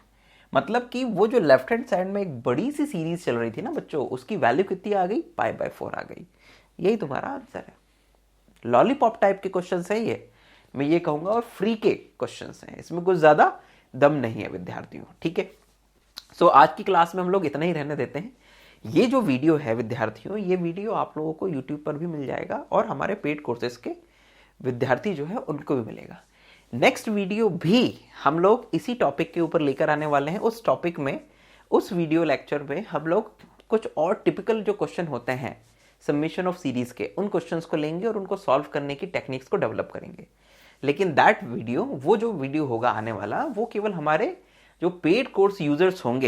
मतलब कि वो जो लेफ्ट हैंड साइड में एक बड़ी सी सीरीज चल रही थी ना बच्चों, उसकी वैल्यू कितनी आ गई, π/4 आ गई। यही तुम्हारा आंसर है। लॉलीपॉप टाइप के क्वेश्चन है ये, मैं ये कहूंगा, और फ्री के क्वेश्चन हैं, इसमें कुछ ज्यादा दम नहीं है विद्यार्थियों, ठीक है। सो आज की क्लास में हम लोग इतना ही रहने देते हैं। ये जो वीडियो है विद्यार्थियों, ये वीडियो आप लोगों को यूट्यूब पर भी मिल जाएगा और हमारे पेड कोर्सेज के विद्यार्थी जो है उनको भी मिलेगा। नेक्स्ट वीडियो भी हम लोग इसी टॉपिक के ऊपर लेकर आने वाले हैं। उस टॉपिक में, उस वीडियो लेक्चर में हम लोग कुछ और टिपिकल जो क्वेश्चन होते हैं सबमिशन ऑफ सीरीज के, उन क्वेश्चंस को लेंगे और उनको सॉल्व करने की टेक्निक्स को डेवलप करेंगे। लेकिन दैट वीडियो, वो जो वीडियो होगा आने वाला, वो केवल हमारे जो पेड कोर्स यूजर्स होंगे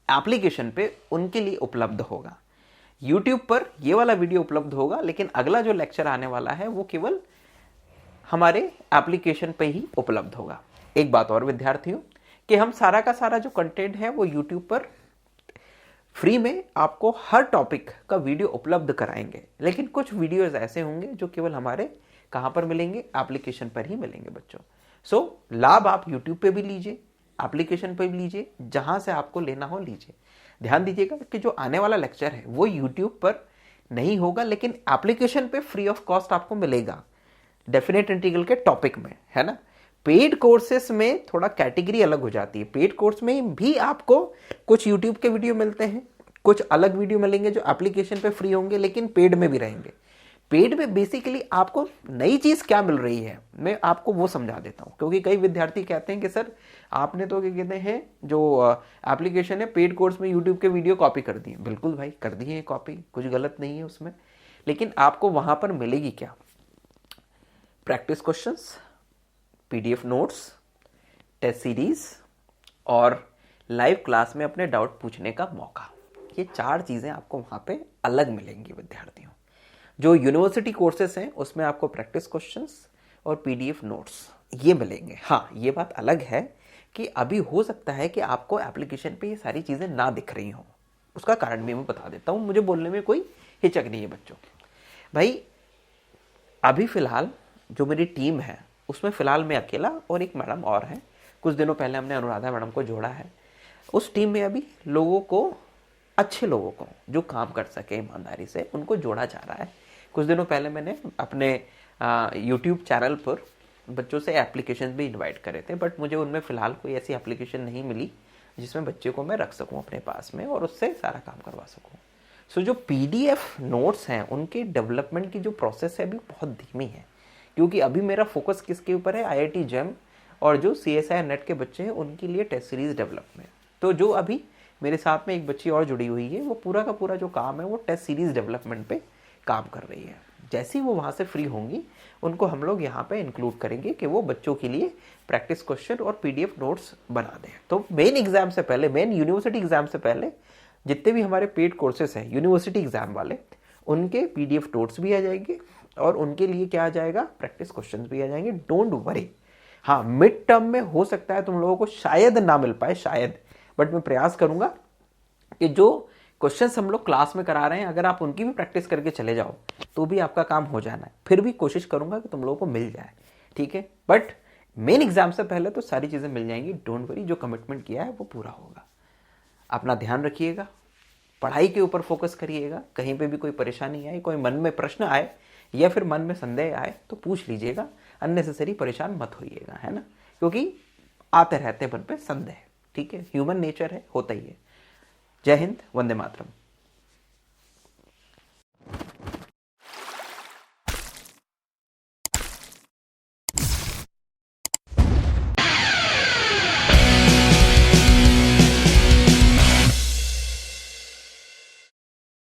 एप्लीकेशन पे, उनके लिए उपलब्ध होगा। यूट्यूब पर ये वाला वीडियो उपलब्ध होगा, लेकिन अगला जो लेक्चर आने वाला है वो केवल हमारे एप्लीकेशन पे ही उपलब्ध होगा। एक बात और विद्यार्थियों, कि हम सारा का सारा जो कंटेंट है वो यूट्यूब पर फ्री में आपको हर टॉपिक का वीडियो उपलब्ध कराएंगे, लेकिन कुछ वीडियोस ऐसे होंगे जो केवल हमारे कहां पर मिलेंगे, एप्लीकेशन पर ही मिलेंगे बच्चों। सो लाभ आप यूट्यूब पे भी लीजिए, एप्लीकेशन पे भी लीजिए, जहां से आपको लेना हो लीजिए। ध्यान दीजिएगा कि जो आने वाला लेक्चर है वो यूट्यूब पर नहीं होगा, लेकिन एप्लीकेशन पे फ्री ऑफ कॉस्ट आपको मिलेगा, डेफिनेट इंटीग्रल के टॉपिक में, है ना। पेड कोर्सेस में थोड़ा कैटेगरी अलग हो जाती है। पेड कोर्स में भी आपको कुछ यूट्यूब के वीडियो मिलते हैं, कुछ अलग वीडियो मिलेंगे जो एप्लीकेशन पे फ्री होंगे, लेकिन पेड में भी रहेंगे। पेड में बेसिकली आपको नई चीज क्या मिल रही है, मैं आपको वो समझा देता हूं, क्योंकि कई विद्यार्थी कहते हैं कि सर आपने तो क्या कहते हैं, जो एप्लीकेशन है पेड कोर्स में यूट्यूब के वीडियो कॉपी कर दिए। बिल्कुल भाई, कर दिए हैं कॉपी, कुछ गलत नहीं है उसमें, लेकिन आपको वहां पर मिलेगी क्या, practice questions, PDF notes, test series और लाइव क्लास में अपने डाउट पूछने का मौका। ये 4 चीजें आपको वहां पे अलग मिलेंगी विद्यार्थियों। जो यूनिवर्सिटी कोर्सेस हैं उसमें आपको प्रैक्टिस क्वेश्चंस और पीडीएफ नोट्स ये मिलेंगे। हाँ, ये बात अलग है कि अभी हो सकता है कि आपको एप्लीकेशन पे ये सारी चीजें ना दिख रही हों। उसका कारण भी मैं बता देता हूं, मुझे बोलने में कोई हिचक नहीं है बच्चों। भाई अभी फिलहाल जो मेरी टीम है उसमें फिलहाल मैं अकेला और एक मैडम और है। कुछ दिनों पहले हमने अनुराधा मैडम को जोड़ा है। उस टीम में अभी लोगों को, अच्छे लोगों को जो काम कर सके ईमानदारी से, उनको जोड़ा जा रहा है। कुछ दिनों पहले मैंने अपने यूट्यूब चैनल पर बच्चों से एप्लीकेशन भी इनवाइट करे थे, बट मुझे उनमें फ़िलहाल कोई ऐसी एप्लीकेशन नहीं मिली जिसमें बच्चे को मैं रख सकूं अपने पास में और उससे सारा काम करवा सकूं। सो जो पीडीएफ नोट्स हैं उनके डेवलपमेंट की जो प्रोसेस है अभी बहुत धीमी है, क्योंकि अभी मेरा फोकस किसके ऊपर है, आईआईटी जेम और जो सीएसआई नेट के बच्चे हैं उनके लिए टेस्ट सीरीज डेवलपमेंट। तो जो अभी मेरे साथ में एक बच्ची और जुड़ी हुई है, वो पूरा का पूरा जो काम है वो टेस्ट सीरीज डेवलपमेंट पे काम कर रही है। जैसे ही वो वहाँ से फ्री होंगी उनको हम लोग यहाँ पे इंक्लूड करेंगे कि वो बच्चों के लिए प्रैक्टिस क्वेश्चन और पीडीएफ नोट्स बना दें। तो मेन एग्जाम से पहले, मेन यूनिवर्सिटी एग्जाम से पहले जितने भी हमारे पेड कोर्सेस हैं यूनिवर्सिटी एग्जाम वाले, उनके पीडीएफ नोट्स भी आ जाएंगे और उनके लिए क्या आ जाएगा, प्रैक्टिस क्वेश्चंस भी आ जाएंगे। Don't worry. हाँ, मिड टर्म में हो सकता है तुम लोगों को शायद ना मिल पाए, शायद, बट मैं प्रयास करूंगा कि जो क्वेश्चंस हम लोग क्लास में करा रहे हैं अगर आप उनकी भी प्रैक्टिस करके चले जाओ तो भी आपका काम हो जाना है। फिर भी कोशिश करूंगा कि तुम लोगों को मिल जाए, ठीक है। बट मेन एग्जाम से पहले तो सारी चीजें मिल जाएंगी, डोंट वरी। जो कमिटमेंट किया है वो पूरा होगा। अपना ध्यान रखिएगा, पढ़ाई के ऊपर फोकस करिएगा। कहीं पे भी कोई परेशानी आए, कोई मन में प्रश्न आए या फिर मन में संदेह आए तो पूछ लीजिएगा, अननेसेसरी परेशान मत होइएगा, है ना, क्योंकि आते रहते मन पे संदेह, ठीक है, ह्यूमन नेचर है, होता ही है। जय हिंद, वंदे मातरम।